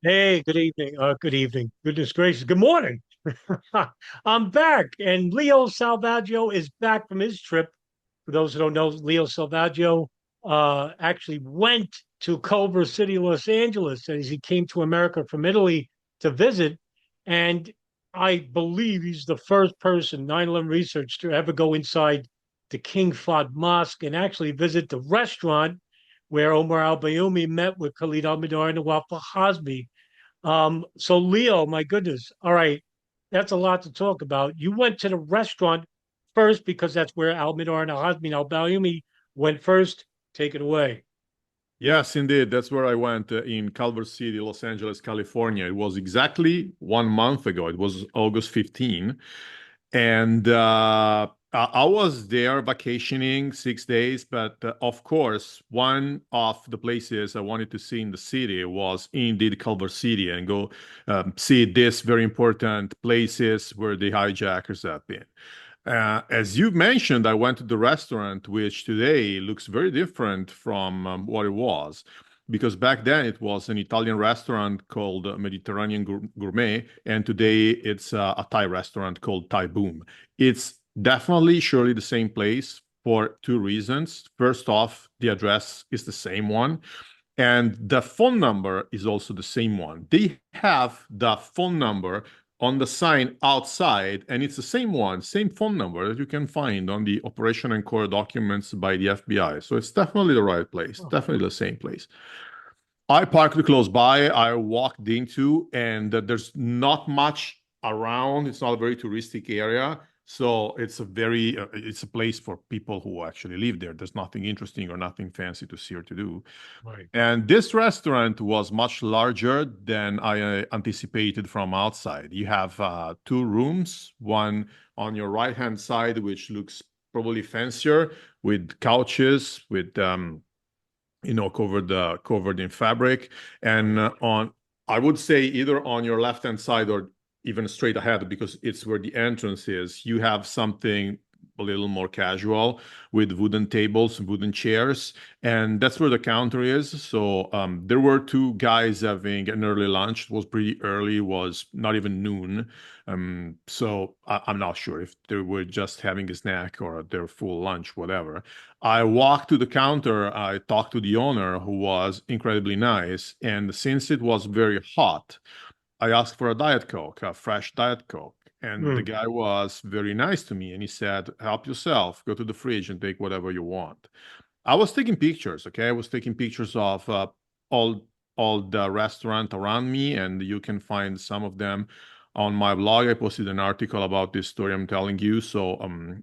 Hey, good evening. Good evening. Goodness gracious. Good morning. I'm back, and Leo Salvaggio is back from his trip. For those who don't know, Leo Salvaggio actually went to Culver City, Los Angeles, as he came to America from Italy to visit. And I believe he's the first person, 9/11 research, to ever go inside the King Fahd Mosque and actually visit the restaurant where Omar al-Bayoumi met with Khalid al-Midhar and Nawaf al-Hazmi. So Leo, my goodness. All right. That's a lot to talk about. You went to the restaurant first because that's where Al-Midar and Al-Hazmi Al-Bayoumi went first. Take it away. Yes, indeed. That's where I went in Culver City, Los Angeles, California. It was exactly 1 month ago. It was August 15. And I was there vacationing 6 days. But of course, one of the places I wanted to see in the city was indeed Culver City and go see these very important places where the hijackers have been. As you mentioned, I went to the restaurant, which today looks very different from what it was, because back then it was an Italian restaurant called Mediterranean Gourmet, and today it's a Thai restaurant called Thai Boom. It's definitely, surely the same place for two reasons. First off, the address is the same one. And the phone number is also the same one. They have the phone number on the sign outside, and it's the same one, same phone number that you can find on the operation and core documents by the FBI. So it's definitely the right place, Oh, definitely the same place. I parked close by. I walked into, and there's not much around. It's not a very touristic area, so it's a place for people who actually live there. There's nothing interesting or nothing fancy to see or to do. right. And this restaurant was much larger than I anticipated from outside. You have two rooms, one on your right-hand side, which looks probably fancier, with couches, with covered in fabric, and Right. on I would say either on your left-hand side or even straight ahead, because it's where the entrance is. You have something a little more casual with wooden tables, wooden chairs, and that's where the counter is. So there were two guys having an early lunch. It was pretty early, it was not even noon. So I'm not sure if they were just having a snack or their full lunch, whatever. I walked to the counter. I talked to the owner, who was incredibly nice. And since it was very hot, I asked for a Diet Coke, a fresh Diet Coke. And the Mm. guy was very nice to me. And he said, "Help yourself, go to the fridge and take whatever you want." I was taking pictures, okay? I was taking pictures of all all the restaurant around me, and you can find some of them on my blog. I posted an article about this story I'm telling you. So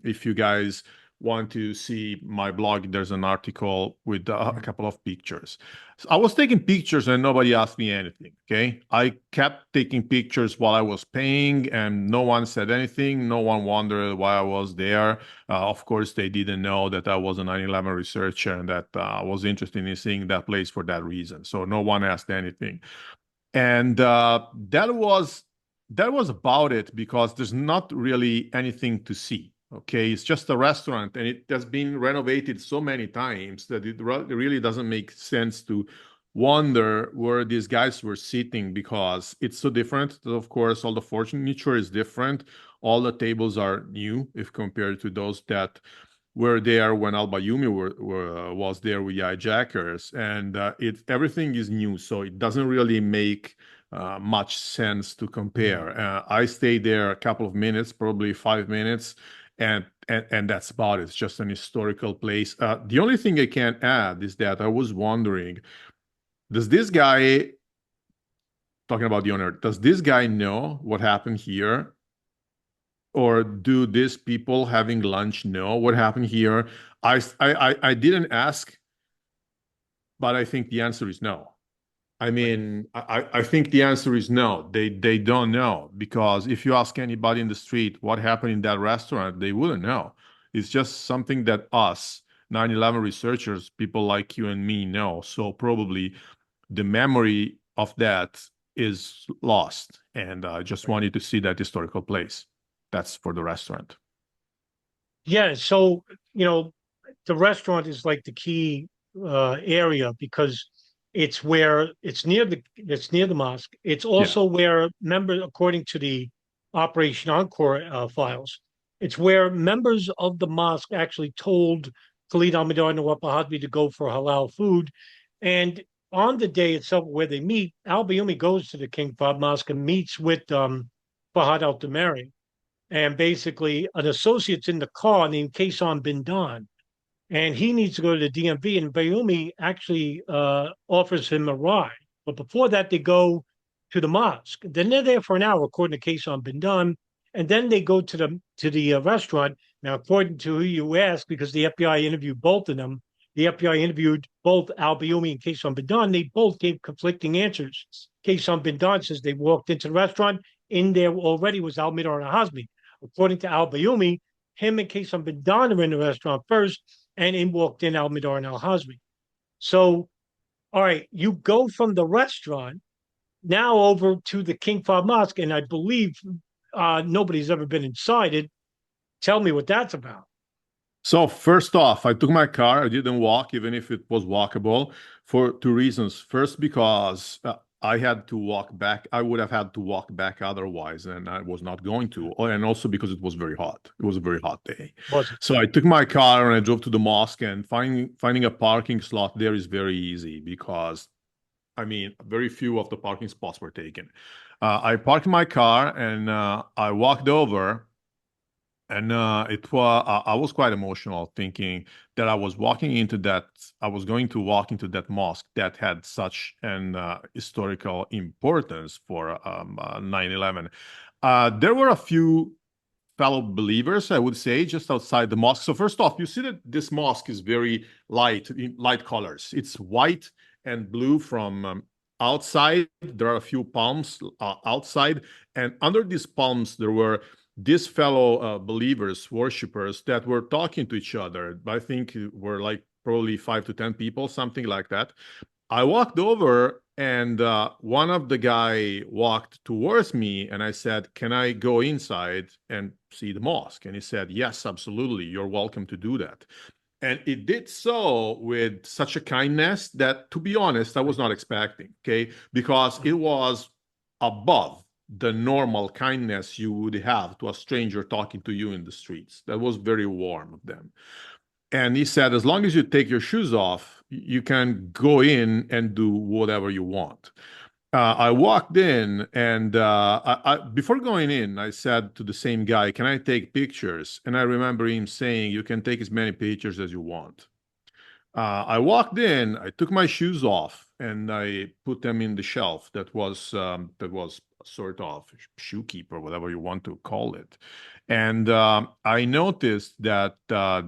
if you guys want to see my blog, there's an article with a couple of pictures. So I was taking pictures and nobody asked me anything, okay? I kept taking pictures while I was paying and no one said anything. No one wondered why I was there. Of course, they didn't know that I was a 9/11 researcher and that I was interested in seeing that place for that reason. So no one asked anything. And that was about it, because there's not really anything to see. Okay, it's just a restaurant, and it has been renovated so many times that it really doesn't make sense to wonder where these guys were sitting, because it's so different. Of course, all the furniture is different. All the tables are new if compared to those that were there when al-Bayoumi was there with the hijackers, and everything is new, so it doesn't really make much sense to Mm. compare. I stayed there a couple of minutes, probably 5 minutes, and that's about it. It's just an historical place. The only thing I can add is that I was wondering, does this guy, talking about the owner, does this guy know what happened here? Or do these people having lunch know what happened here? I didn't ask, but I think the answer is no. I Right. mean, I think the answer is no. They don't know, because if you ask anybody in the street what happened in that restaurant, they wouldn't know. It's just something that us 9/11 researchers, people like you and me, know. So probably the memory of that is lost, and I just Right. wanted to see that historical place. That's for the restaurant. Yeah. So, the restaurant is like the key area because It's near the mosque. It's Yeah. also where members, according to the Operation Encore files, it's where members of the mosque actually told Khalid al-Midhar and Nawaf al-Hazmi to go for halal food. And on the day itself where they meet, al-Bayoumi goes to the King Fahd Mosque and meets with Fahad al-Damari. And basically, an associate's in the car named Kason bin Don, and he needs to go to the DMV. And Bayoumi actually offers him a ride. But before that, they go to the mosque. Then they're there for an hour, according to Kason bin Don. And then they go to the restaurant. Now, according to who you ask, because the FBI interviewed both of them, the FBI interviewed both Al Bayoumi and Kason bin Don. They both gave conflicting answers. Kason bin Don says they walked into the restaurant. In there already was Al Midar and Al Hazmi. According to Al Bayoumi, him and Kason bin Don are in the restaurant first, and in walked in Al Midar and Al Hazmi. So, all right, you go from the restaurant now over to the King Fahd Mosque, and I believe nobody's ever been inside it. Tell me what that's about. So first off, I took my car. I didn't walk, even if it was walkable, for two reasons. First, because I had to walk back. I would have had to walk back otherwise, and I was not going to. And also because it was very hot. It was a very hot day. Was it? So I took my car and I drove to the mosque. And finding a parking slot there is very easy because, I mean, very few of the parking spots were taken. I parked my car and I walked over. And I was quite emotional thinking that I was going to walk into that mosque that had such an historical importance for 9/11. There were a few fellow believers, I would say, just outside the mosque. So first off, you see that this mosque is very light colors. It's white and blue from outside. There are a few palms outside, and under these palms there were these fellow believers, worshippers that were talking to each other. I think were like probably 5 to 10 people, something like that. I walked over and one of the guy walked towards me and I said, "Can I go inside and see the mosque?" And he said, "Yes, absolutely. You're welcome to do that." And it did so with such a kindness that, to be honest, I was not expecting, okay? Because it was above the normal kindness you would have to a stranger talking to you in the streets. That was very warm of them. And he said, as long as you take your shoes off, you can go in and do whatever you want. I walked in, and before going in, I said to the same guy, "Can I take pictures?" And I remember him saying, "You can take as many pictures as you want." I walked in, I took my shoes off, and I put them in the shelf that was sort of shoe keeper, whatever you want to call it. And I noticed that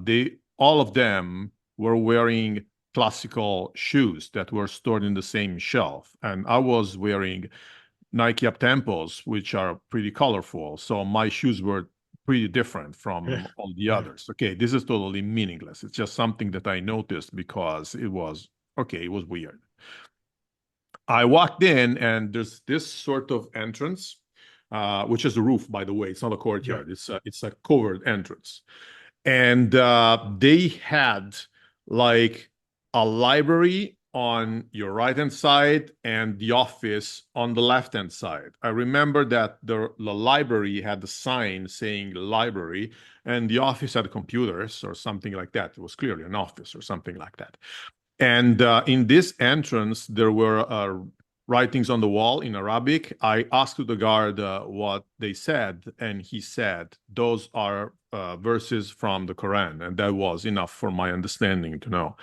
they all of them were wearing classical shoes that were stored in the same shelf, and I was wearing Nike up tempos, which are pretty colorful. So my shoes were pretty different from all the others. Okay, this is totally meaningless. It's just something that I noticed because it was okay, it was weird. I walked in and there's this sort of entrance, which is a roof, by the way. It's not a Yeah. courtyard. It's a covered entrance, and they had like a library on your right hand side and the office on the left hand side. I remember that the library had a sign saying library, and the office had computers or something like that. It was clearly an office or something like that. And in this entrance, there were writings on the wall in Arabic. I asked the guard what they said, and he said, "Those are verses from the Quran." And that was enough for my understanding to know.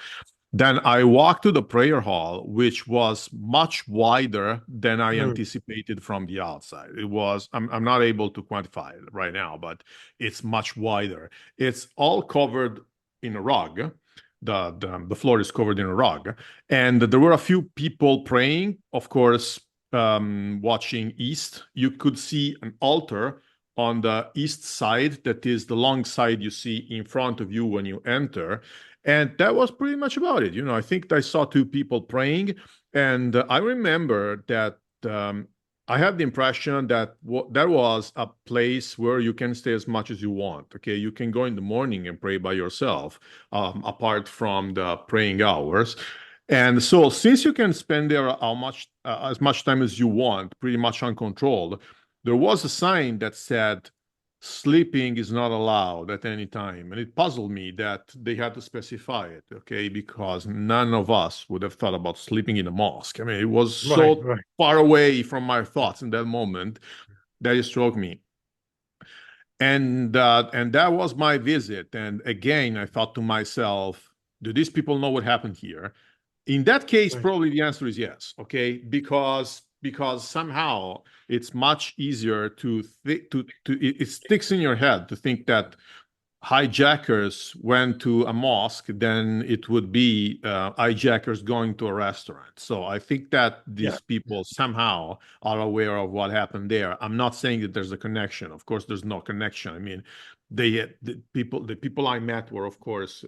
Then I walked to the prayer hall, which was much wider than I Mm. anticipated from the outside. I'm not able to quantify it right now, but it's much wider. It's all covered in a rug. The floor is covered in a rug. And there were a few people praying, of course, watching east. You could see an altar on the east side, that is the long side you see in front of you when you enter. And that was pretty much about it. I think I saw two people praying, and I remember that I had the impression that that was a place where you can stay as much as you want. Okay, you can go in the morning and pray by yourself, apart from the praying hours. And so, since you can spend there how much as much time as you want, pretty much uncontrolled, there was a sign that said sleeping is not allowed at any time, and it puzzled me that they had to specify it. Okay, because none of us would have thought about sleeping in a mosque. I mean, it was Right, so right. far away from my thoughts in that moment that it struck me. And that was my visit. And again, I thought to myself, do these people know what happened here? In that case, Right. probably the answer is yes. Okay, because somehow it's much easier to it sticks in your head to think that hijackers went to a mosque than it would be hijackers going to a restaurant. So I think that Yeah. these people somehow are aware of what happened there. I'm not saying that there's a connection. Of course, there's no connection. I mean, the people I met were, of course,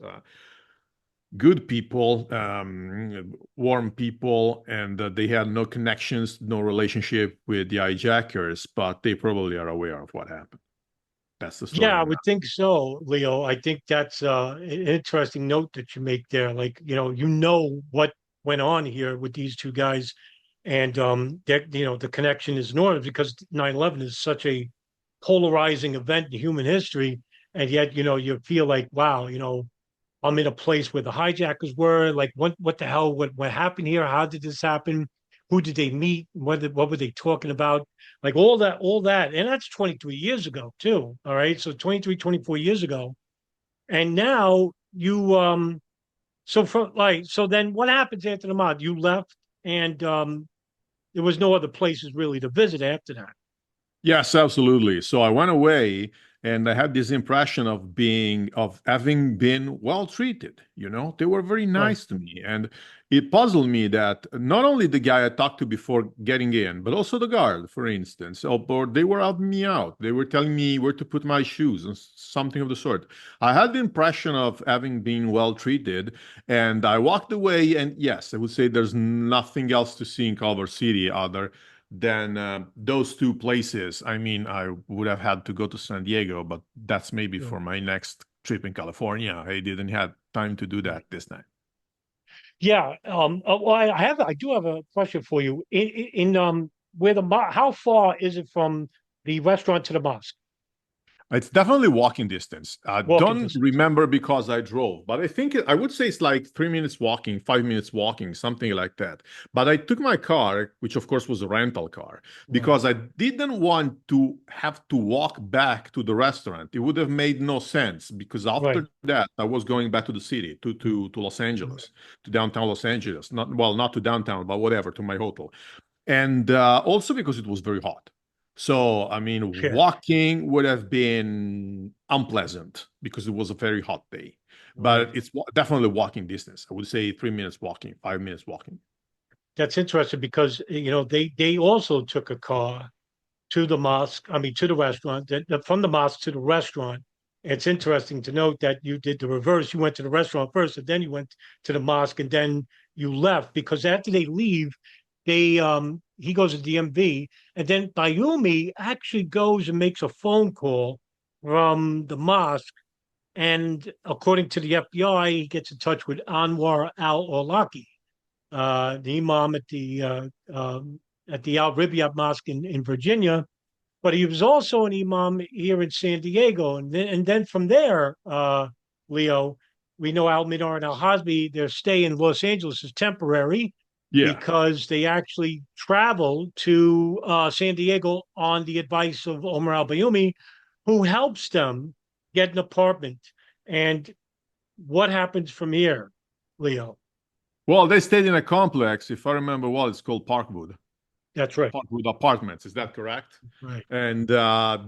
good people, warm people, and they had no connections, no relationship with the hijackers, but they probably are aware of what happened. That's the story Yeah, I in a would think so, Leo. I think that's an interesting note that you make there. Like, you know what went on here with these two guys, and that the connection is enormous because 9/11 is such a polarizing event in human history, and yet you feel like, wow, I'm in a place where the hijackers were. Like, what the hell? What happened here? How did this happen? Who did they meet? What were they talking about? Like all that, and that's 23 years ago too. All right, so 23, 24 years ago, and now you so then what happens after the mod? You left, and there was no other places really to visit after that. Yes, absolutely. So I went away and I had this impression of having been well treated. They were very Right, nice to me. And it puzzled me that not only the guy I talked to before getting in, but also the guard, for instance, or they were helping me out. They were telling me where to put my shoes and something of the sort. I had the impression of having been well treated, and I walked away. And yes, I would say there's nothing else to see in Culver City other than those two places. I mean, I would have had to go to San Diego, but that's maybe right, for my next trip in California. I didn't have time to do right. that this time. Yeah. Well, I do have a question for you. In where how far is it from the restaurant to the mosque? It's definitely walking distance. I Walking don't distance. remember because I drove, but I would say it's like 3 minutes walking, 5 minutes walking, something like that. But I took my car, which of course was a rental car, Right. because I didn't want to have to walk back to the restaurant. It would have made no sense because Right. after that I was going back to the city, to Los Angeles, to downtown Los Angeles. Not to downtown, but whatever, to my hotel. And also because it was very hot. So, I mean, Yeah. walking would have been unpleasant because it was a very hot day. Right. But it's definitely walking distance. I would say 3 minutes walking, 5 minutes walking. That's interesting because they also took a car to the mosque. I mean, to the restaurant. From the mosque to the restaurant. It's interesting to note that you did the reverse. You went to the restaurant first, and then you went to the mosque, and then you left because after they leave, he goes to DMV, and then Bayoumi actually goes and makes a phone call from the mosque, and according to the FBI, he gets in touch with Anwar al-Awlaki, the imam at the Al Ribiat Mosque in Virginia, but he was also an imam here in San Diego, and then from there, Leo, we know al-Midhar and al-Hazmi, their stay in Los Angeles is temporary Yeah. because they actually traveled to San Diego on the advice of Omar al-Bayoumi, who helps them get an apartment. And what happens from here, Leo? Well, they stayed in a complex, if I remember well, it's called Parkwood. That's right. Parkwood Apartments. Is that correct? Right. And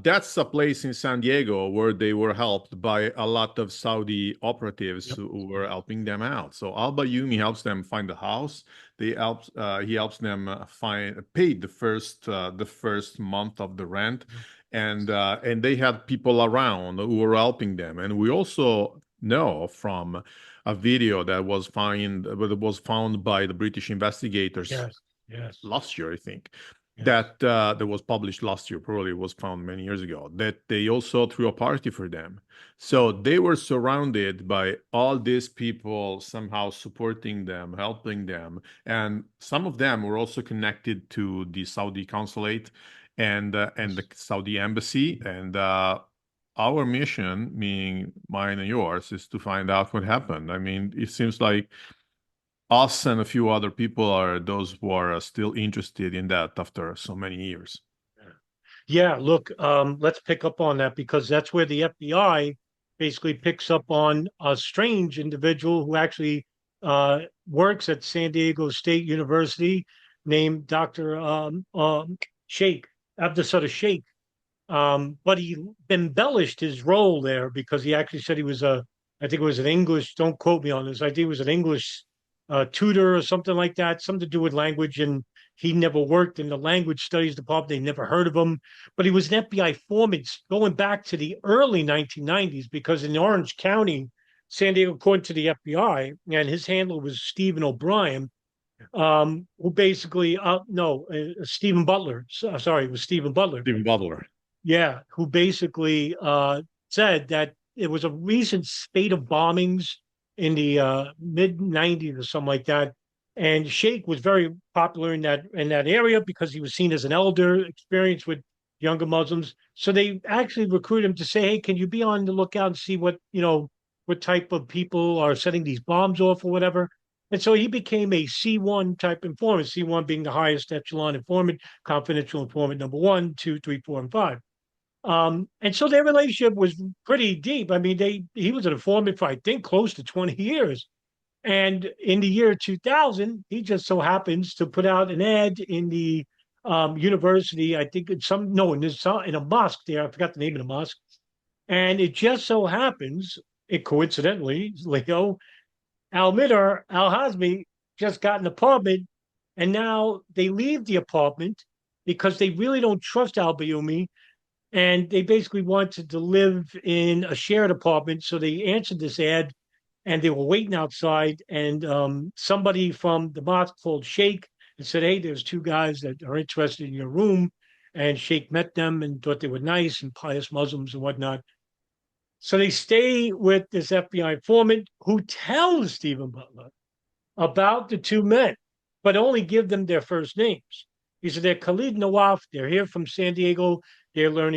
that's a place in San Diego where they were helped by a lot of Saudi operatives Yep. who were helping them out. So Al Bayoumi helps them find a house. He helps them find paid the first month of the rent, and they had people around who were helping them. And we also know from a video that was found by the British investigators Yes. Yes. last year, I think, Yes. that was published last year, probably was found many years ago, that they also threw a party for them. So they were surrounded by all these people somehow supporting them, helping them. And some of them were also connected to the Saudi consulate and the Yes. Saudi embassy. And our mission, meaning mine and yours, is to find out what happened. I mean, it seems like us and a few other people are those who are still interested in that after so many years. Yeah, look, let's pick up on that because that's where the FBI basically picks up on a strange individual who actually works at San Diego State University named Dr. Sheikh, Abdusada Sheikh. But he embellished his role there because he actually said he was I think it was an English, don't quote me on this, I think he was an English tutor or something like that, something to do with language. And he never worked in the language studies department. They never heard of him, but he was an FBI informant going back to the early 1990s because in Orange County, San Diego, according to the FBI, and his handler was Stephen O'Brien, who basically, no, Stephen Butler. Sorry, it was Stephen Butler. Stephen Butler. Yeah, who basically said that it was a recent spate of bombings in the mid 90s or something like that. And Sheikh was very popular in that area because he was seen as an elder, experienced with younger Muslims. So they actually recruited him to say, "Hey, can you be on the lookout and see what what type of people are setting these bombs off or whatever?" And so he became a C1 type informant, C1 being the highest echelon informant, confidential informant number one, two, three, four, and five. And so their relationship was pretty deep. I mean, he was an informant for I think close to 20 years. And in the year 2000, he just so happens to put out an ad in the university. I think it's some no in a mosque there. I forgot the name of the mosque. And it just so happens, it coincidentally, Leo al-Midhar al-Hazmi just got an apartment, and now they leave the apartment because they really don't trust al-Bayoumi and they basically wanted to live in a shared apartment. So they answered this ad, and they were waiting outside. And somebody from the mosque called Sheikh and said, "Hey, there's two guys that are interested in your room." And Sheikh met them and thought they were nice and pious Muslims and whatnot. So they stay with this FBI informant who tells Stephen Butler about the two men, but only give them their first names. He said they're Khalid Nawaf. They're here from San Diego. They want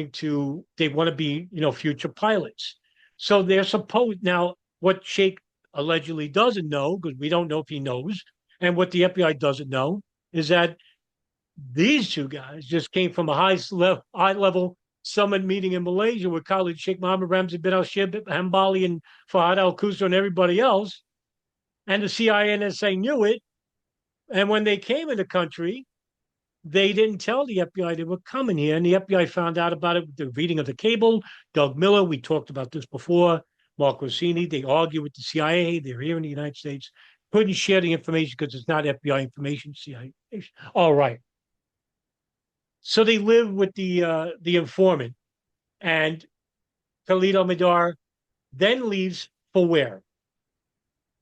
to be, future pilots. So they're supposed now what Sheikh allegedly doesn't know, because we don't know if he knows, and what the FBI doesn't know is that these two guys just came from a high level summit meeting in Malaysia with Khalid Sheikh Mohammed Ramzi bin Al Shib, Hambali, and Fahad Al Qusra, and everybody else. And the CIA and NSA knew it. And when they came in the country, they didn't tell the FBI they were coming here. And the FBI found out about it with the reading of the cable. Doug Miller, we talked about this before. Mark Rossini, they argue with the CIA. They're here in the United States. Couldn't share the information because it's not FBI information, CIA information. All right. So they live with the informant. And Khalid al-Midhar then leaves for where,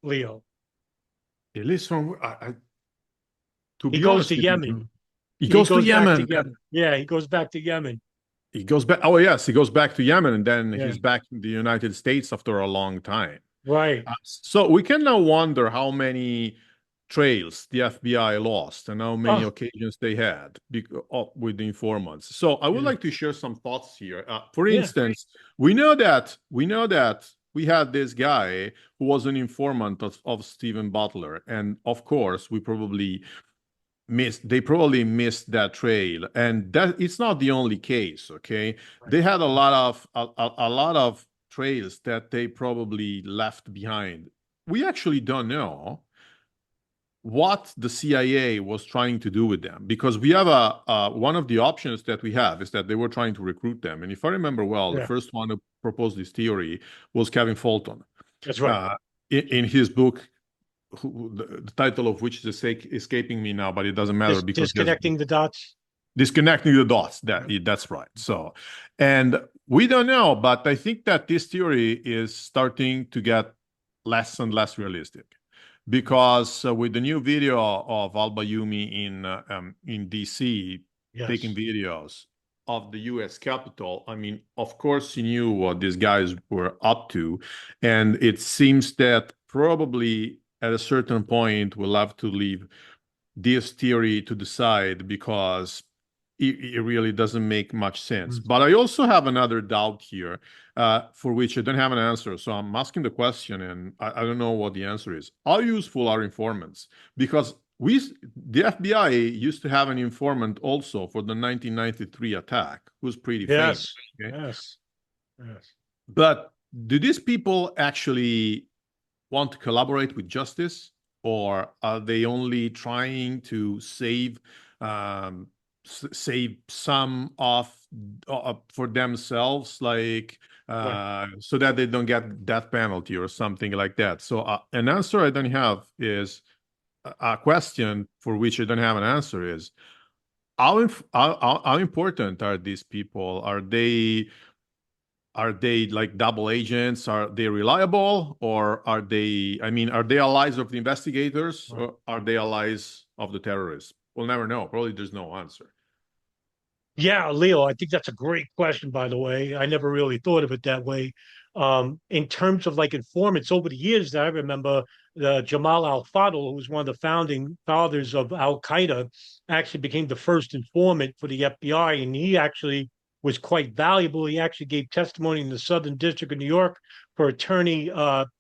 Leo? At least from, to He be goes honest to with Yemen. you, he He goes to goes back to Yemen. Yemen. Yeah, he goes back to Yemen. He goes back. Oh, yes, he goes back to Yemen, and then Yeah, he's back in the United States after a long time. right. So we can now wonder how many trails the FBI lost and how many Oh, occasions they had with the informants. So I would yeah, like to share some thoughts here. For yeah. instance, we know that we had this guy who was an informant of Stephen Butler, and of course, they probably missed that trail, and that it's not the only case. Okay, Right. they had a lot of a lot of trails that they probably left behind. We actually don't know what the CIA was trying to do with them, because we have a one of the options that we have is that they were trying to recruit them. And if I remember well, the Yeah, first one who proposed this theory was Kevin Fulton. that's right. uh, in his book, the title of which is escaping me now, but it doesn't matter because he has Disconnecting the dots. disconnecting the dots. Yeah. That's right. So, and we don't know, but I think that this theory is starting to get less and less realistic, because with the new video of al-Bayoumi in DC, taking Yes. videos of the US Capitol. I mean, of course, he knew what these guys were up to. And it seems that probably at a certain point, we'll have to leave this theory to the side because it really doesn't make much sense. Mm. But I also have another doubt here for which I don't have an answer. So I'm asking the question and I don't know what the answer is. How useful are informants? Because the FBI used to have an informant also for the 1993 attack, who's pretty famous. Yes. Okay? Yes. Yes. But do these people actually want to collaborate with justice, or are they only trying to um, save some of for themselves, like Right. so that they don't get death penalty or something like that? So an answer I don't have is a question for which I don't have an answer is how important are these people? Are they like double agents? Are they reliable? Or are they, I mean, are they allies of the investigators Right. or are they allies of the terrorists? We'll never know. Probably there's no answer. Yeah, Leo, I think that's a great question, by the way. I never really thought of it that way. In terms of like informants over the years, I remember Jamal al-Fadl, who was one of the founding fathers of Al-Qaeda, actually became the first informant for the FBI, and he actually was quite valuable. He actually gave testimony in the Southern District of New York for attorney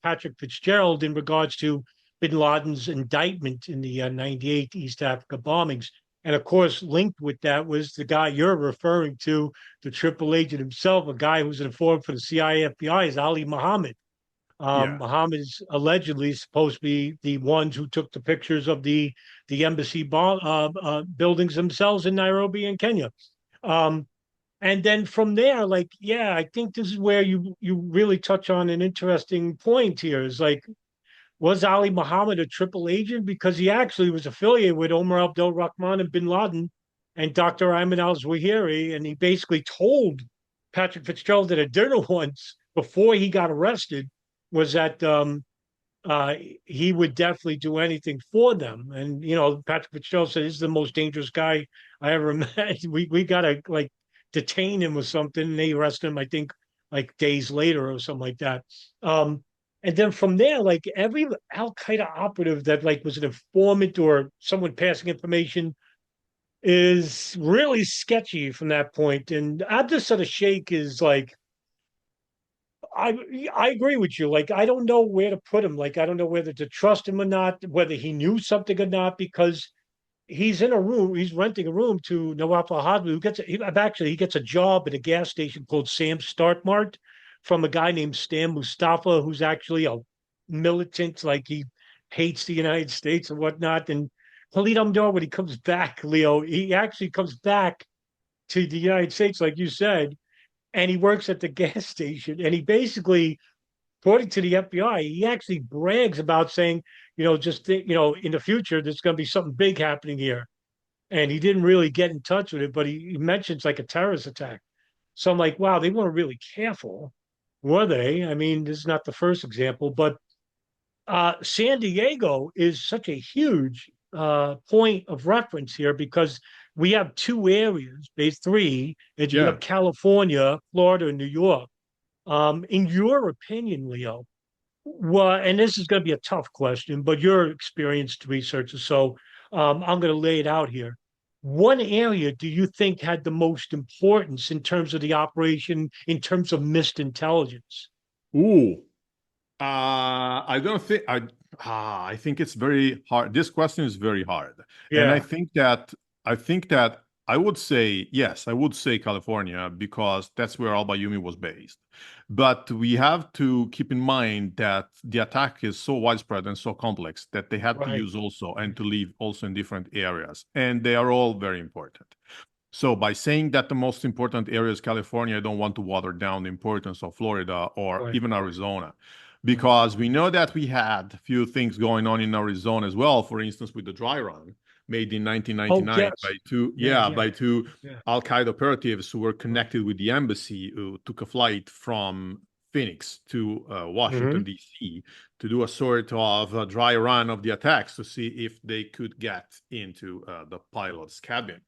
Patrick Fitzgerald in regards to bin Laden's indictment in the 98 East Africa bombings. And of course, linked with that was the guy you're referring to, the triple agent himself, a guy who's an informant for the CIA FBI, is Ali Muhammad. Yeah. Muhammad is allegedly supposed to be the ones who took the pictures of the embassy buildings themselves in Nairobi and Kenya. Um, and then from there, like, yeah, I think this is where you really touch on an interesting point here. Is like, was Ali Muhammad a triple agent? Because he actually was affiliated with Omar Abdul Rahman and bin Laden and Dr. Ayman al Zawahiri. And he basically told Patrick Fitzgerald at a dinner once before he got arrested was that uh, he would definitely do anything for them. And, you know, Patrick Fitzgerald said, "This is the most dangerous guy I ever met. We got to like detain him or something." And they arrested him, I think, like days later or something like that. And then from there, like every Al Qaeda operative that like was an informant or someone passing information is really sketchy from that point. And Abdus Sheikh is like, I agree with you. Like, I don't know where to put him. Like, I don't know whether to trust him or not, whether he knew something or not, because he's in a room, he's renting a room to Nawaf al-Hazmi, who he gets a job at a gas station called Sam's Start Mart from a guy named Stan Mustafa, who's actually a militant, like he hates the United States and whatnot. And Khalid Amdor, when he comes back, Leo, he actually comes back to the United States, like you said, and he works at the gas station. And he basically, according to the FBI, he actually brags about saying, in the future, there's going to be something big happening here. And he didn't really get in touch with it, but he mentions like a terrorist attack. So I'm like, wow, they weren't really careful, were they? I mean, this is not the first example, but San Diego is such a huge point of reference here because we have two areas, base three, and you Yeah. have California, Florida, and New York. In your opinion, Leo, well, and this is going to be a tough question, but you're an experienced researcher, so I'm going to lay it out here. What area do you think had the most importance in terms of the operation, in terms of missed intelligence? Ooh. I don't think I think it's very hard. This question is very hard. And Yeah, I think that I would say yes, I would say California because that's where al-Bayoumi was based. But we have to keep in mind that the attack is so widespread and so complex that they had to right, use also and to live also in different areas. And they are all very important. So by saying that the most important area is California, I don't want to water down the importance of Florida or right, even Arizona, right. because we know that we had a few things going on in Arizona as well. For instance, with the dry run made in Oh, 1999 by yes. two, Yeah, yeah, yeah, by two yeah. Al-Qaeda operatives who were Right. connected with the embassy, who took a flight from Phoenix to Washington, Hmm. D.C. to do a sort of a dry run of the attacks to see if they could get into the pilot's cabin.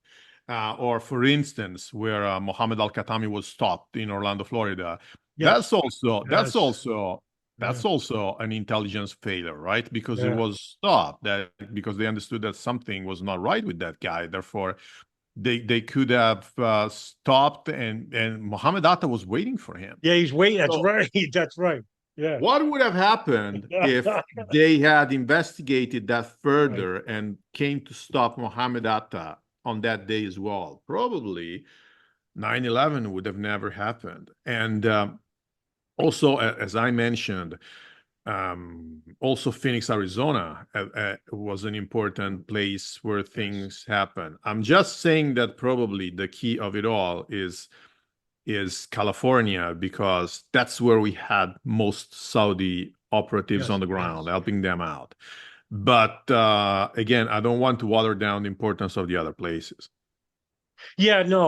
or for instance, where Mohammed al-Khatami was stopped in Orlando, Florida. That's Yes. also that's Yes. also Yeah. that's also an intelligence failure, right? Because it Yeah. was stopped that because they understood that something was not right with that guy. Therefore, they could have stopped, and Mohammed Atta was waiting for him. Yeah. He's waiting. That's So right. That's right. Yeah. what would have happened if they had investigated that Right. further and came to stop Mohammed Atta on that day as well? Probably 9/11 would have never happened. And also, as I mentioned, also Phoenix, Arizona was an important place where Yes. things happen. I'm just saying that probably the key of it all is California because that's where we had most Saudi operatives on Yes. the ground Yes. helping them out. But again, I don't want to water down the importance of the other places. Yeah, no,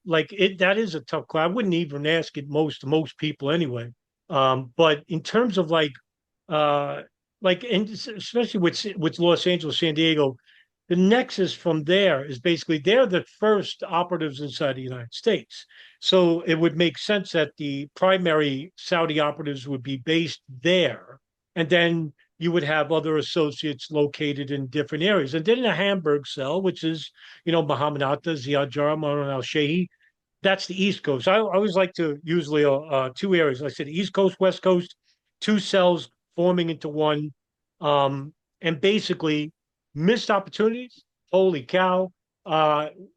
like it that is a tough call. I wouldn't even ask it most people anyway. But in terms of uh and especially with Los Angeles, San Diego, the nexus from there is basically they're the first operatives inside the United States. So it would make sense that the primary Saudi operatives would be based there. And then you would have other associates located in different areas. And then the Hamburg cell, which is, Muhammad Atta, Ziad Jarrah, Marwan al Shehi, that's the East Coast. I always like to usually two areas. Like I said East Coast, West Coast, two cells forming into one, and basically missed opportunities. Holy cow!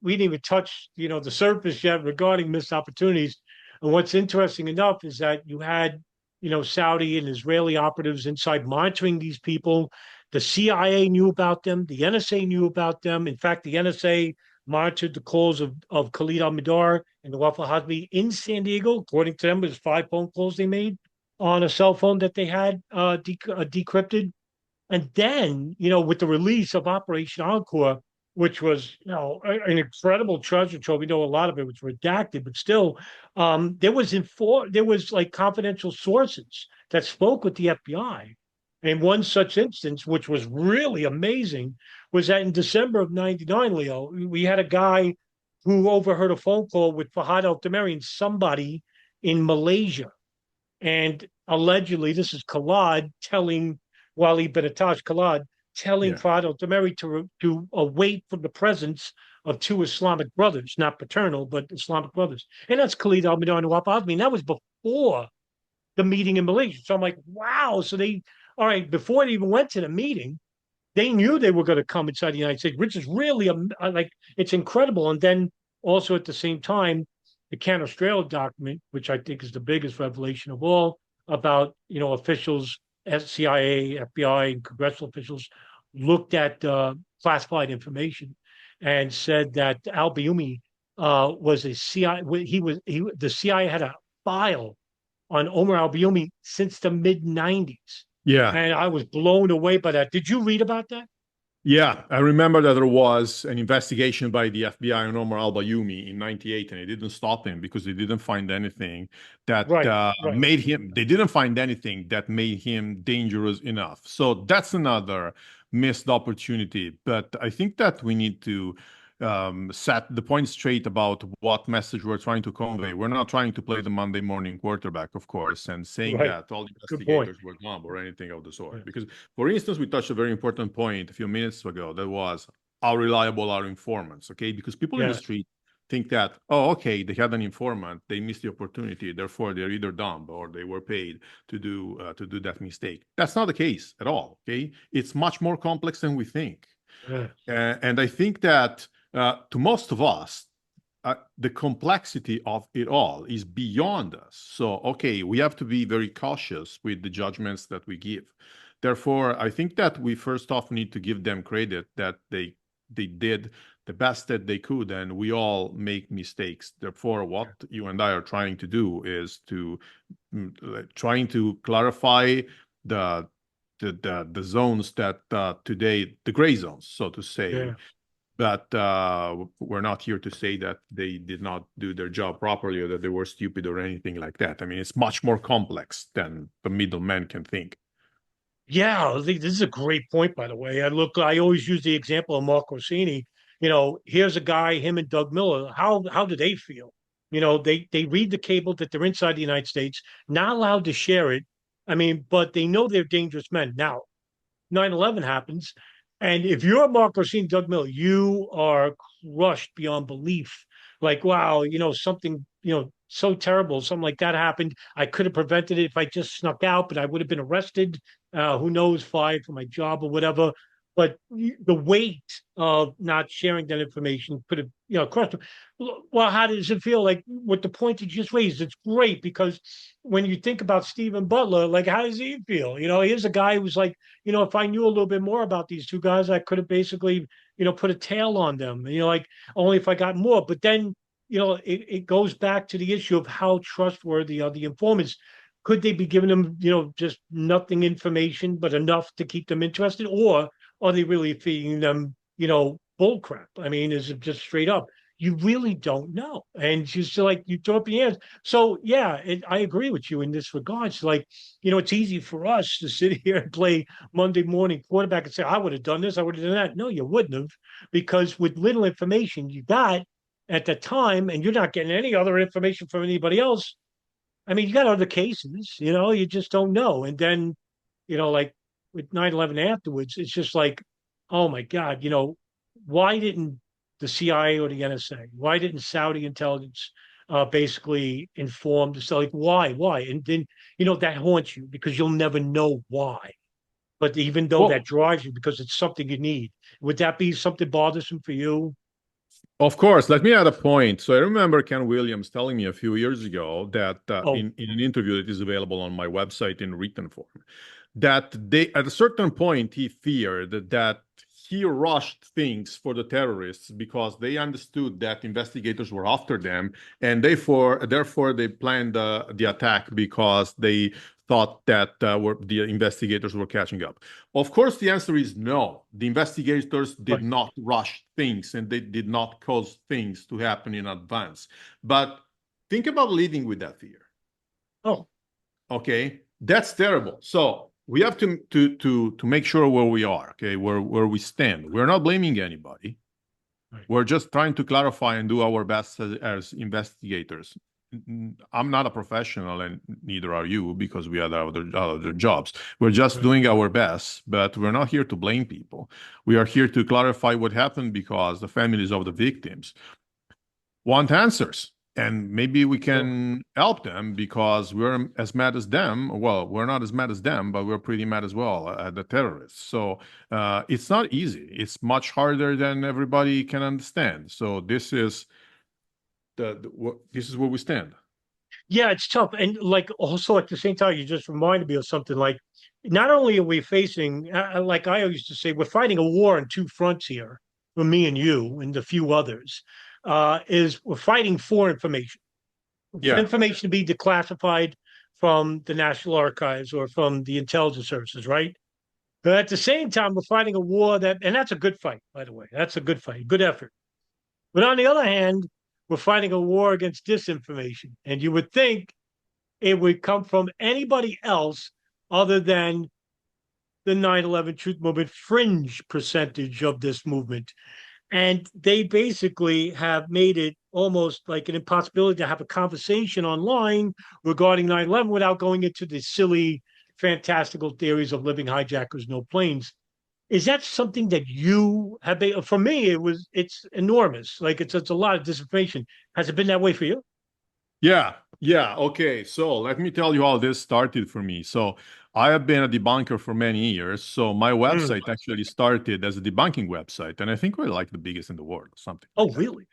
We didn't even touch the surface yet regarding missed opportunities. And what's interesting enough is that you had Saudi and Israeli operatives inside monitoring these people. The CIA knew about them. The NSA knew about them. In fact, the NSA monitored the calls of Khalid al-Midhar and Nawaf al-Hazmi in San Diego. According to them, it was 5 phone calls they made on a cell phone that they had decrypted. And then, with the release of Operation Encore, which was, an incredible treasure trove. We know a lot of it was redacted, but still, there was like confidential sources that spoke with the FBI. And one such instance, which was really amazing, was that in December of '99, Leo, we had a guy who overheard a phone call with Fahad al-Tameri and somebody in Malaysia. And allegedly, this is Khalid telling Wali Benatash Khalid telling Yeah. Fahd al-Tameri to await for the presence of two Islamic brothers, not paternal, but Islamic brothers. And that's Khalid al-Midar and Nawaf Azmi. And that was before the meeting in Malaysia. So I'm like, wow. So all right, before they even went to the meeting, they knew they were going to come inside the United States, which is really it's incredible. And then also at the same time, the Can-Australia document, which I think is the biggest revelation of all, about officials, CIA, FBI, and congressional officials looked at classified information and said that al-Bayoumi was a CIA. The CIA had a file on Omar al-Bayoumi since the mid '90s, Yeah. and I was blown away by that. Did you read about that? Yeah, I remember that there was an investigation by the FBI on Omar al-Bayoumi in '98, and it didn't stop him because they didn't find anything that Right, right. they didn't find anything that made him dangerous enough. So that's another missed opportunity. But I think that we need to set the point straight about what message we're trying to convey. We're not trying to play the Monday morning quarterback, of course, and saying Right. that all Good point. investigators were dumb or anything of the Yeah. sort. Because for instance, we touched a very important point a few minutes ago. That was how reliable are informants, okay? Because people in the Yes. street think that, oh, okay, they had an informant, they missed the opportunity, therefore they're either dumb or they were paid to do that mistake. That's not the case at all, okay? It's much more complex than we think. Yeah. And I think that to most of us, the complexity of it all is beyond us. So, okay, we have to be very cautious with the judgments that we give. Therefore, I think that we first off need to give them credit that they did the best that they could, and we all make mistakes. Therefore, what you and I are trying to do is to trying to clarify the the zones that today the gray zones, so to say, Yeah. but we're not here to say that they did not do their job properly or that they were stupid or anything like that. I mean, it's much more complex than the middleman can think. Yeah, I think this is a great point, by the way. I always use the example of Mark Orsini. here's a guy, him and Doug Miller. How do they feel? They read the cable that they're inside the United States, not allowed to share it. I mean, but they know they're dangerous men. Now, 9/11 happens. And if you're Mark Rosine, Doug Miller, you are crushed beyond belief. Like, wow, something, so terrible, something like that happened. I could have prevented it if I just snuck out, but I would have been arrested. Who knows, fired from my job or whatever. But the weight of not sharing that information could have, crushed them. Well, how does it feel? Like with the point you just raised, it's great because when you think about Stephen Butler, like how does he feel? Here's a guy who's like, if I knew a little bit more about these two guys, I could have basically, put a tail on them. Like only if I got more. But then, it goes back to the issue of how trustworthy are the informants. Could they be giving them, just nothing information, but enough to keep them interested? Or are they really feeding them, bull crap? I mean, is it just straight up? You really don't know. And just like you throw up your hands. So yeah, I agree with you in this regards. Like, it's easy for us to sit here and play Monday morning quarterback and say, I would have done this, I would have done that. No, you wouldn't have, because with little information you got at the time, and you're not getting any other information from anybody else. I mean, you got other cases, you just don't know. And then, like with 9/11 afterwards, it's just like, oh my God, why didn't the CIA or the NSA, why didn't Saudi intelligence basically inform the like why? And then, that haunts you because you'll never know why. But even though that Well, drives you because it's something you need, would that be something bothersome for you? of course, let me add a point. So I remember Ken Williams telling me a few years ago that Oh, in an interview that is available on my website in written form, that they at a certain point he feared that he rushed things for the terrorists because they understood that investigators were after them, and therefore they planned the attack because they thought that the investigators were catching up. Of course, the answer is no. The investigators did right. not rush things and they did not cause things to happen in advance. But think about living with that fear. Oh, Okay, that's terrible. So we have to make sure where we are, okay, where we stand. We're not blaming anybody. right. We're just trying to clarify and do our best as investigators. I'm not a professional, and neither are you, because we have other jobs. We're just Right. doing our best, but we're not here to blame people. We are here to clarify what happened because the families of the victims want answers. And maybe we Sure. can help them because we're as mad as them. Well, we're not as mad as them, but we're pretty mad as well at the terrorists. So it's not easy. It's much harder than everybody can understand. So this is where we stand. Yeah, it's tough. And like also at the same time, you just reminded me of something like not only are we facing, like I used to say, we're fighting a war on two fronts here, for me and you and a few others, is we're fighting for information, for Yeah. information to be declassified from the National Archives or from the intelligence services, right? But at the same time, we're fighting a war and that's a good fight, by the way. That's a good fight, good effort. But on the other hand, we're fighting a war against disinformation. And you would think it would come from anybody else other than the 9/11 truth movement fringe percentage of this movement. And they basically have made it almost like an impossibility to have a conversation online regarding 9/11 without going into the silly, fantastical theories of living hijackers, no planes. Is that something that you have been? For me, it's enormous. Like it's a lot of disinformation. Has it been that way for you? Yeah, yeah. Okay, so let me tell you how this started for me. So I have been a debunker for many years. So my Mm. website actually started as a debunking website, and I think we're like the biggest in the world, or something Oh, like that. really?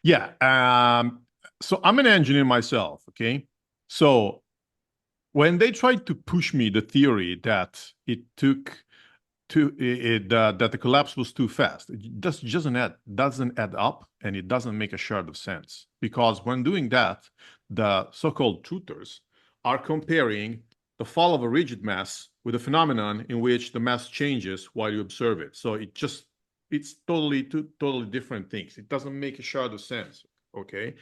Yeah. So I'm an engineer myself. Okay. So when they tried to push me the theory that it took that the collapse was too fast. It just doesn't add up, and it doesn't make a shred of sense. Because when doing that, the so-called truthers are comparing the fall of a rigid mass with a phenomenon in which the mass changes while you observe it. So it's totally two totally different things. It doesn't make a shred of sense. Okay,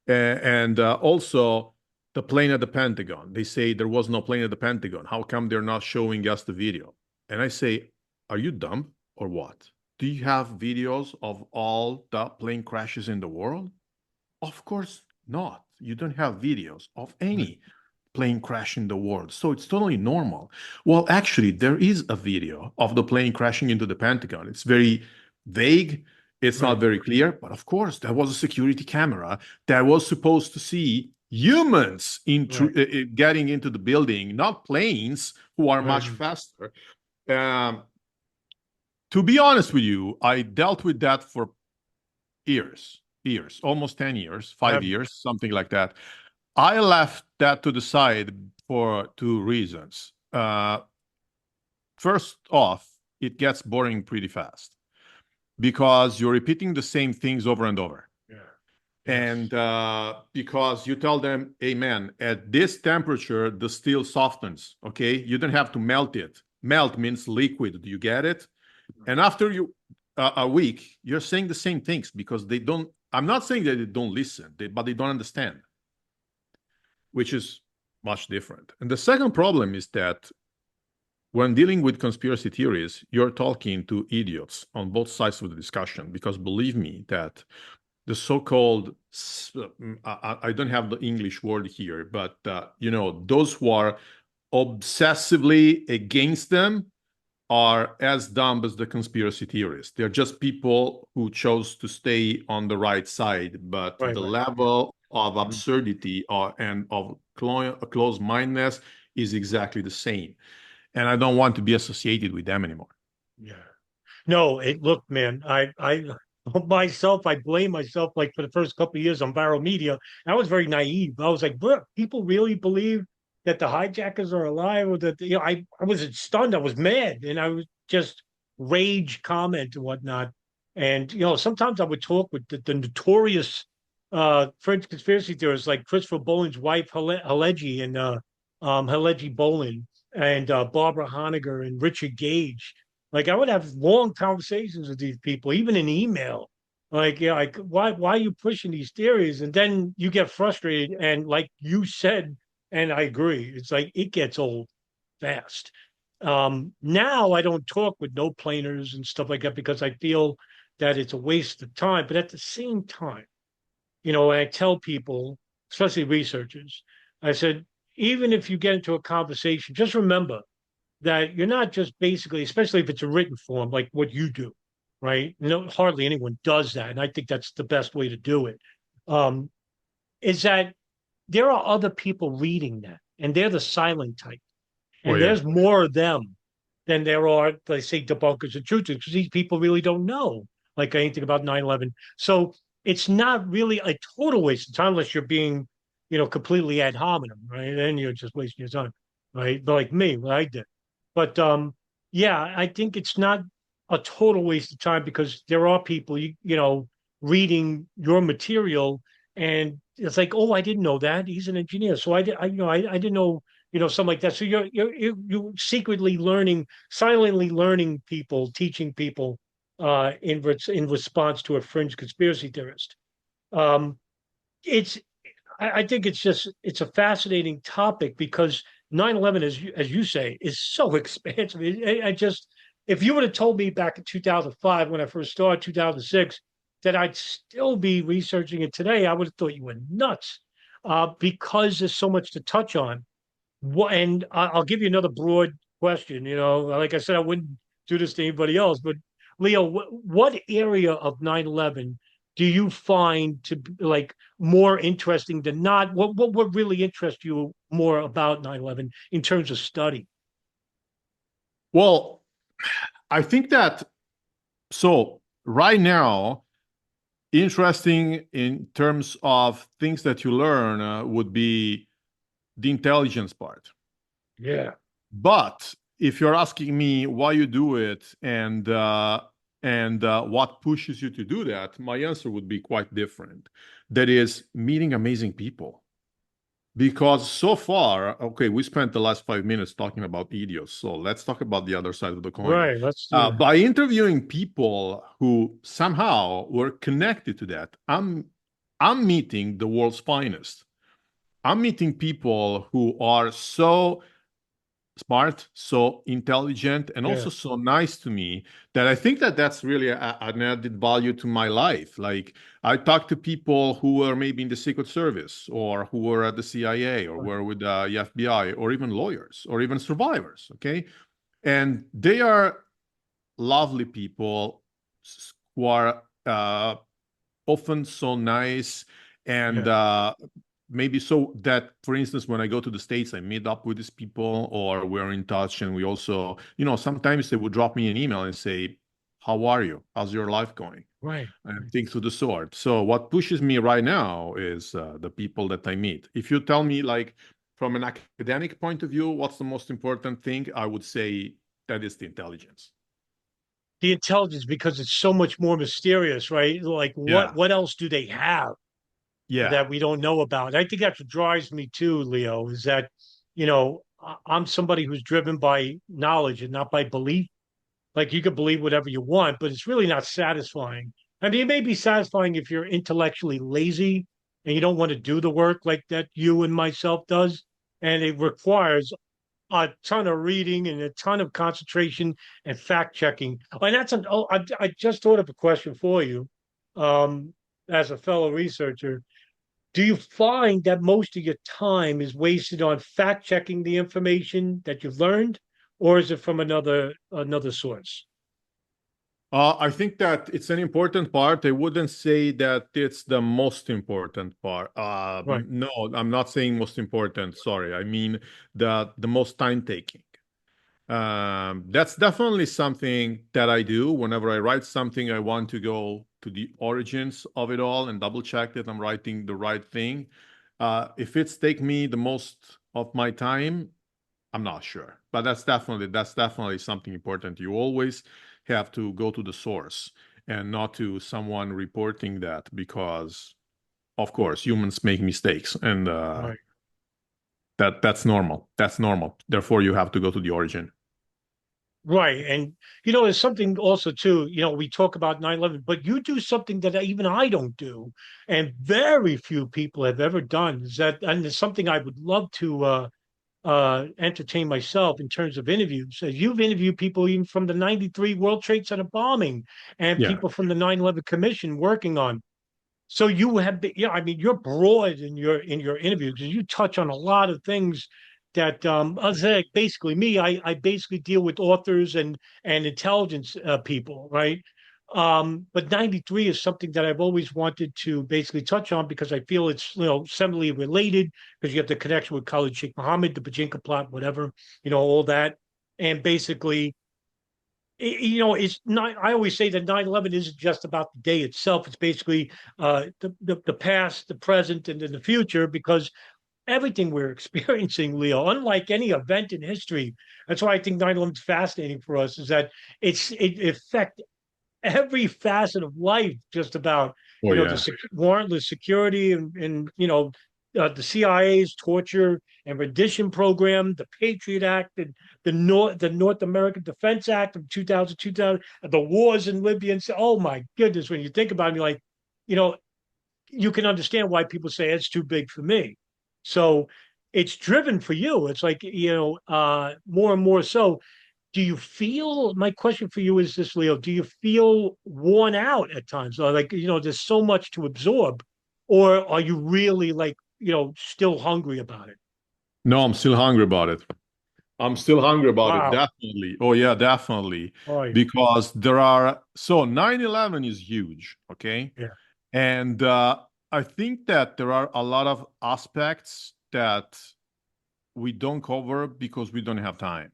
and also the plane at the Pentagon. They say there was no plane at the Pentagon. How come they're not showing us the video? And I say, are you dumb or what? do you have videos of all the plane crashes in the world? Of course not. You don't have videos of Right. any plane crash in the world. So it's totally normal. Well, actually, there is a video of the plane crashing into the Pentagon. It's very vague. It's not Right. very clear. But of course, there was a security camera that was supposed to see humans Right. getting into the building, not planes who are Right. much faster. Um, to be honest with you, I dealt with that for years, almost 10 years, Uh, 5 years, something like that. I left that to the side for two reasons. First off, it gets boring pretty fast because you're repeating the same things over and over. yeah. And Yes. because you tell them, hey, man, at this temperature, the steel softens, okay? You don't have to melt it. Melt means liquid. Do you get it? And after a week, you're saying the same things because they don't, I'm not saying that they don't listen, but they don't understand, which is much different. And the second problem is that when dealing with conspiracy theories, you're talking to idiots on both sides of the discussion, because believe me that the so-called, I don't have the English word here, but those who are obsessively against them are as dumb as the conspiracy theorists. They're just people who chose to stay on the right side, but Right. the Right. Yeah. level of Mhm. absurdity and of close-mindedness is exactly the same. And I don't want to be associated with them anymore. Yeah. No, it look, man, I myself, I blame myself like for the first couple of years on viral media. I was very naive. I was like, bro, people really believe that the hijackers are alive or that I was stunned, I was mad, and I was just rage comment and whatnot. And sometimes I would talk with the notorious French conspiracy theorists like Christopher Bolin's wife, Haleji, and Haleji Bolin, and Barbara Honegger and Richard Gage. Like I would have long conversations with these people, even in email. Like, yeah, like why are you pushing these theories? And then you get frustrated, and like you said, and I agree, it's like it gets old fast. Now I don't talk with no planers and stuff like that because I feel that it's a waste of time. But at the same time, I tell people, especially researchers, I said, even if you get into a conversation, just remember that you're not just basically, especially if it's a written form like what you do, right? No, hardly anyone does that, and I think that's the best way to do it. Um, is that there are other people reading that, and they're the silent type, Oh, and yeah. there's more of them than there are, they say, debunkers and truthers, because these people really don't know like anything about 9/11. So it's not really a total waste of time unless you're being, completely ad hominem, right? Then you're just wasting your time, right? But like me, what I did. But yeah, I think it's not a total waste of time because there are people, reading your material, and it's like, oh, I didn't know that. He's an engineer, so I didn't know, something like that. So you're secretly learning, silently learning people, teaching people in response to a fringe conspiracy theorist. Um, it's I think it's a fascinating topic because 9/11, as you say, is so expansive. I just, if you would have told me back in 2005 when I first started, 2006, that I'd still be researching it today, I would have thought you were nuts, because there's so much to touch on. And I'll give you another broad question. Like I said, I wouldn't do this to anybody else, but Leo, what area of 9/11 do you find to be like more interesting than not? What really interests you more about 9/11 in terms of study? Well, I think that so right now, interesting in terms of things that you learn would be the intelligence part. Yeah. But if you're asking me why you do it and what pushes you to do that, my answer would be quite different. That is meeting amazing people. Because so far, okay, we spent the last 5 minutes talking about idiots. So let's talk about the other side of the coin. Right. Let's do it. By interviewing people who somehow were connected to that, I'm meeting the world's finest. I'm meeting people who are so smart, so intelligent, and Yeah. also so nice to me that I think that that's really an added value to my life. Like I talk to people who were maybe in the Secret Service or who were at the CIA or Right. were with the FBI or even lawyers or even survivors. Okay. And they are lovely people who are often so nice and Yeah. maybe so that, for instance, when I go to the States, I meet up with these people or we're in touch and we also, sometimes they would drop me an email and say, how are you? How's your life going? Right. And things of the sort. So what pushes me right now is the people that I meet. If you tell me, like, from an academic point of view, what's the most important thing? I would say that is the intelligence. The intelligence, because it's so much more mysterious, right? Like Yeah. what else do they have Yeah. that we don't know about? I think that's what drives me too, Leo, is that, I'm somebody who's driven by knowledge and not by belief. Like you could believe whatever you want, but it's really not satisfying. I mean, it may be satisfying if you're intellectually lazy and you don't want to do the work like that you and myself does. And it requires a ton of reading and a ton of concentration and fact checking. And I just thought of a question for you, um, as a fellow researcher. Do you find that most of your time is wasted on fact checking the information that you've learned, or is it from another source? I think that it's an important part. I wouldn't say that it's the most important part. Right, No, I'm not saying most important. Sorry, I mean the most time taking. That's definitely something that I do whenever I write something. I want to go to the origins of it all and double check that I'm writing the right thing. If it's take me the most of my time, I'm not sure, but that's definitely something important. You always have to go to the source and not to someone reporting that because, of course, humans make mistakes, and right. that's normal. That's normal. Therefore, you have to go to the origin. Right. And, there's something also too, we talk about 9/11, but you do something that even I don't do, and very few people have ever done is that, and it's something I would love to entertain myself in terms of interviews. You've interviewed people even from the 93 World Trade Center bombing and Yeah. people from the 9/11 Commission working on. So you have been, I mean, you're broad in your interview because you touch on a lot of things that I say basically me, I basically deal with authors and intelligence people, right? But 93 is something that I've always wanted to basically touch on because I feel it's semi related because you have the connection with Khalid Sheikh Mohammed, the Pachinko plot, whatever, all that. And basically it's not. I always say that 9/11 isn't just about the day itself. It's basically the past, the present, and then the future, because everything we're experiencing, Leo, unlike any event in history, that's why I think 9/11 is fascinating for us, is that it affects every facet of life, just about Oh the yeah. warrantless security and the CIA's torture and rendition program, the Patriot Act, and the North American Defense Act of 2000, the wars in Libya, and oh my goodness, when you think about it, you're like, you know, you can understand why people say it's too big for me. So it's driven for you. It's like more and more so. Do you feel, my question for you is this, Leo, do you feel worn out at times? Or like, there's so much to absorb, or are you really like, still hungry about it? No, I'm still hungry about it. I'm still hungry about it, Wow. definitely. Oh yeah, definitely. Oh, Because there are, so 9/11 is huge, okay? yeah. And I think that there are a lot of aspects that we don't cover because we don't have time.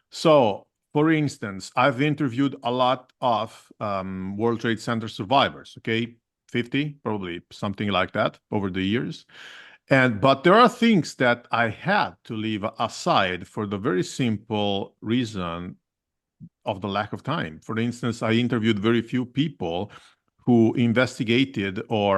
So, for instance, I've interviewed a lot of World Trade Center survivors, okay? 50, probably something like that over the years. But there are things that I had to leave aside for the very simple reason of the lack of time. For instance, I interviewed very few people who investigated or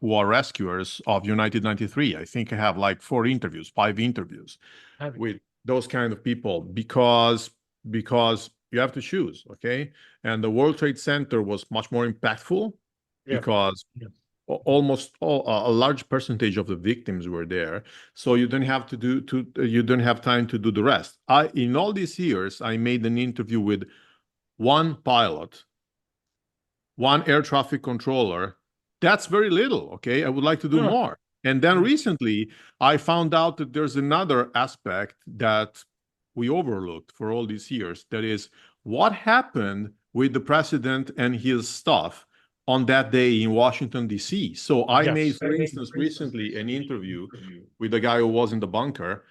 who are rescuers of United 93. I think I have like 4 interviews, 5 interviews Heavy. with those kind of people because you have to choose, okay? And the World Trade Center was much more impactful Yeah. because Yeah. almost all a large percentage of the victims were there, so you don't have you don't have time to do the rest. I In all these years I made an interview with one pilot, one air traffic controller. That's very little. Okay, I would like to do Huh. more. And then Right. recently I found out that there's another aspect that we overlooked for all these years. That is, what happened with the president and his staff on that day in Washington, D.C. So I made, Yes. for instance, recently an interview with the guy who was in the bunker,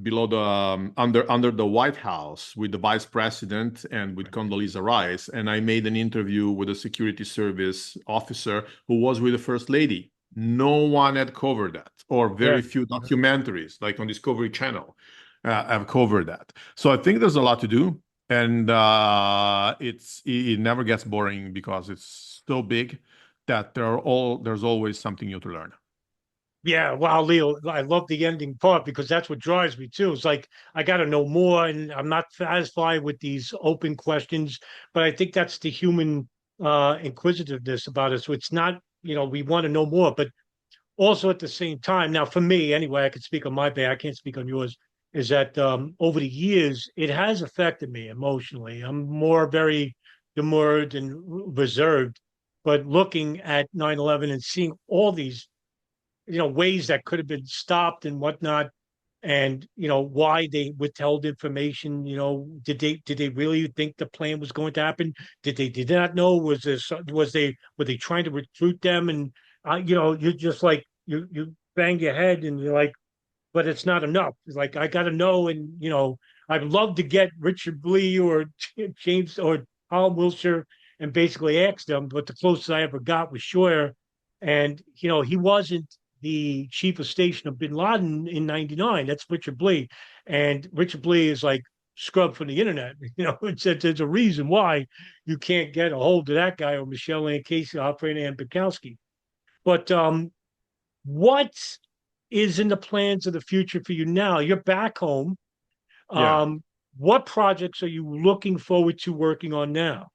below the under the White House, with the vice president and with Condoleezza Rice, and I made an interview with a security service officer who was with the first lady. No one had covered that, or Yeah. very few documentaries, like on Discovery Channel, have covered that. So I think there's a lot to do, and it never gets boring because it's so big that there's always something new to learn. Yeah, wow, Leo, I love the ending part because that's what drives me too. It's like I got to know more, and I'm not satisfied with these open questions. But I think that's the human inquisitiveness about us. So it's not, we want to know more, but also at the same time. Now, for me, anyway, I can speak on my behalf. I can't speak on yours. Is that over the years it has affected me emotionally. I'm more very demurred and reserved. But looking at 9/11 and seeing all these ways that could have been stopped and whatnot, and why they withheld information. Did they really think the plan was going to happen? Did not know? Were they trying to recruit them? And you're just like you bang your head and you're like, but it's not enough. It's like I got to know. And I'd love to get Richard Lee or James or Paul Wilshire and basically ask them, but the closest I ever got was Scheuer, and he wasn't the chief of station of bin Laden in 99. That's Richard Blee. And Richard Blee is like scrubbed from the internet. There's a reason why you can't get a hold of that guy or Michelle Ann Casey operating and Bukowski. But what is in the plans of the future for you now? You're back home. Yeah. Um, what projects are you looking forward to working on now?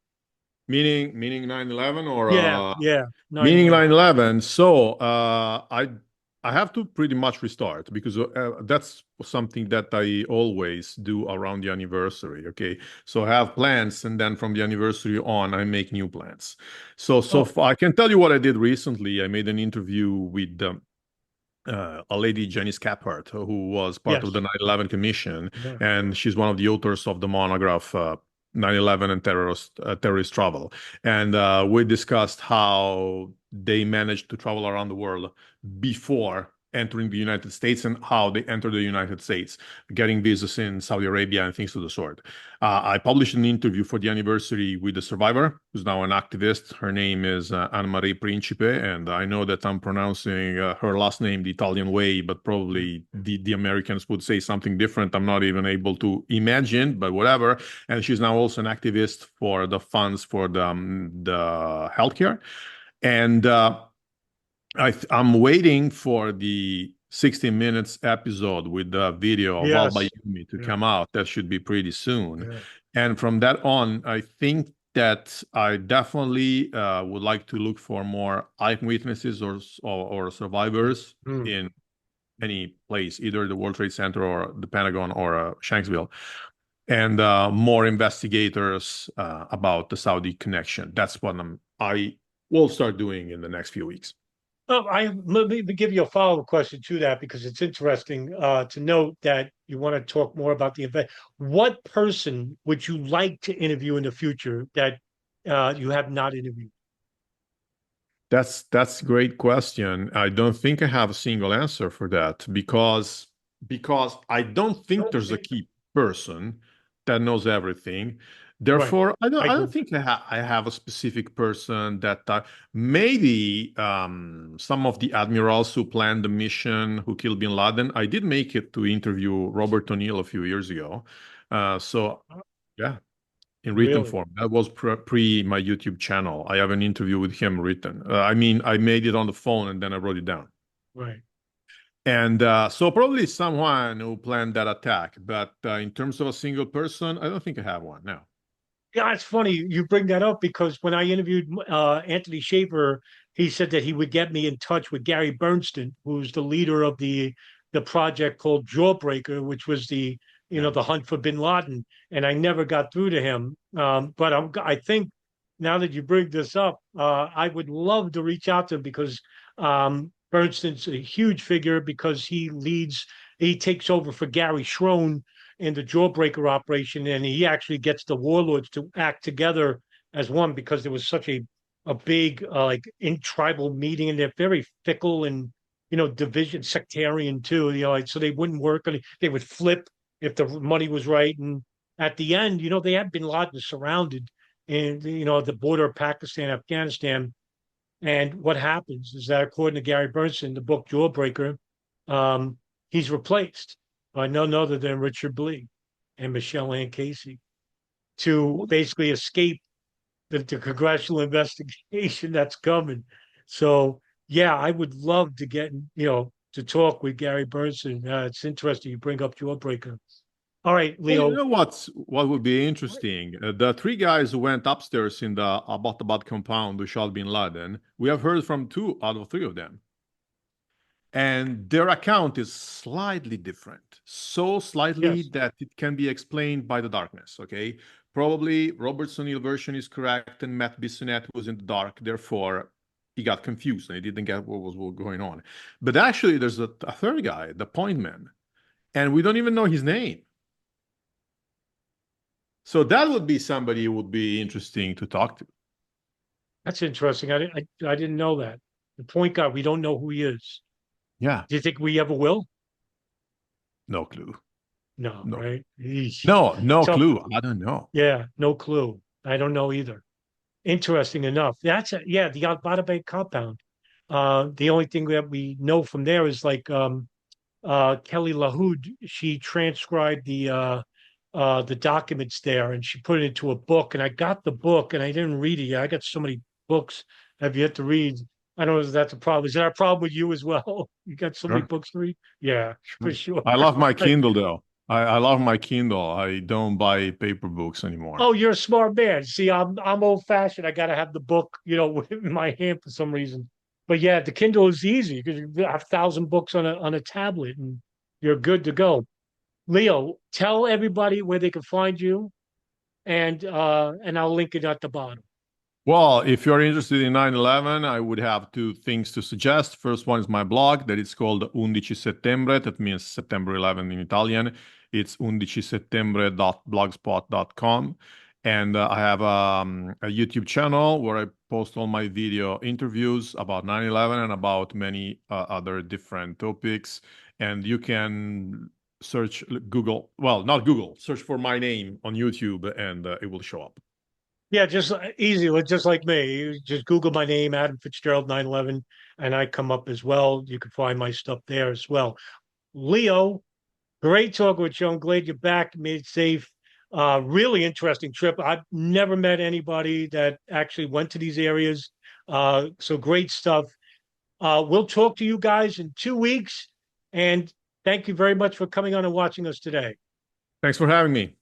Meaning 9/11, or Yeah, yeah, meaning 9/11. 9/11. So I have to pretty much restart, because that's something that I always do around the anniversary. Okay, so I have plans, and then from the anniversary on, I make new plans. So Oh, far, I can tell you what I did recently. I made an interview with a lady, Janice Caphart, who was part of yes. the 9/11 Commission, Yeah. and she's one of the authors of the monograph 9/11 and terrorist travel. And we discussed how they managed to travel around the world before entering the United States, and how they entered the United States, getting visas in Saudi Arabia and things of the sort. I published an interview for the anniversary with the survivor, who's now an activist. Her name is Anne-Marie Principe, and I know that I'm pronouncing her last name the Italian way, but probably the Americans would say something different. I'm not even able to imagine, but whatever. And she's now also an activist for the funds for the healthcare. And I'm waiting for the 60 minutes episode with the video of Yes. al-Bayoumi to Yeah. come out. That should be pretty soon. Yeah. And from that on, I think that I definitely would like to look for more eyewitnesses or survivors Mm. in any place, either the World Trade Center or the Pentagon or Shanksville, and more investigators about the Saudi connection. That's what I will start doing in the next few weeks. Oh, let me give you a follow-up question to that because it's interesting to note that you want to talk more about the event. What person would you like to interview in the future that you have not interviewed? That's a great question. I don't think I have a single answer for that, because I don't think there's a key person that knows everything. Right. Therefore, I I don't agree. think I have a specific person that maybe some of the admirals who planned the mission, who killed bin Laden. I did make it to interview Robert O'Neill a few years ago. So yeah, in written Really? form. That was pre my YouTube channel. I have an interview with him written. I mean, I made it on the phone and then I wrote it down. Right. And so probably someone who planned that attack. But in terms of a single person, I don't think I have one. No. Yeah, it's funny you bring that up because when I interviewed Anthony Shaver he said that he would get me in touch with Gary Bernstein, who's the leader of the project called Jawbreaker, which was Yeah. the hunt for Bin Laden, and I never got through to him. But I think now that you bring this up, I would love to reach out to him because Bernstein's a huge figure because he takes over for Gary Schroen in the Jawbreaker operation, and he actually gets the warlords to act together as one because there was such a big like in tribal meeting, and they're very fickle and division sectarian too. Like, so they wouldn't work, and they would flip if the money was right. And at the end, they had Bin Laden surrounded in the border of Pakistan, Afghanistan. And what happens is that, according to Gary Bernstein, the book Jawbreaker, he's replaced by none other than Richard Blee and Michelle Ann Casey to basically escape the congressional investigation that's coming. So yeah, I would love to get to talk with Gary Bernstein. It's interesting you bring up Jawbreaker. All right, Well, you Leo. know what would be interesting? The three guys who went upstairs in the Abbottabad compound with Shah bin Laden, we have heard from two out of three of them. And their account is slightly different. So slightly Yes. that it can be explained by the darkness, okay? Probably Robert's O'Neill version is correct and Matt Bissonnette was in the dark. Therefore, he got confused and he didn't get what was going on. But actually, there's a third guy, the point man, and we don't even know his name. So that would be somebody who would be interesting to talk to. That's interesting. I didn't know that. The point guard, we don't know who he is. Yeah, Do you think we ever will? no clue. No, No, right? Eesh. no So clue. I don't know. yeah, no clue. I don't know either. Interesting enough. Yeah, the Al Bay compound. The only thing that we know from there is like Kelly LaHood, she transcribed the documents there and she put it into a book. And I got the book and I didn't read it yet. I got so many books I've yet to read. I don't know if that's a problem. Is that a problem with you as well? You got so many Sure, books to read? Yeah, for sure. sure. I love my Kindle though. I love my Kindle. I don't buy paper books anymore. Oh, you're a smart man. See, I'm old fashioned. I gotta have the book, in my hand for some reason. But yeah, the Kindle is easy because you have 1,000 books on a tablet and you're good to go. Leo, tell everybody where they can find you, and I'll link it at the bottom. Well, if you're interested in 9/11, I would have two things to suggest. First one is my blog that is called Undicisettembre. That means September 11 in Italian. It's undicisettembre.blogspot.com. And I have a YouTube channel where I post all my video interviews about 9/11 and about many other different topics. And you can search Google, well, not Google, search for my name on YouTube and it will show up. Yeah, just easy, just like me. You just Google my name, Adam Fitzgerald 911, and I come up as well. You can find my stuff there as well. Leo, great talking with you. I'm glad you're back, made it safe. Really interesting trip. I've never met anybody that actually went to these areas. So great stuff. We'll talk to you guys in 2 weeks. And thank you very much for coming on and watching us today. Thanks for having me.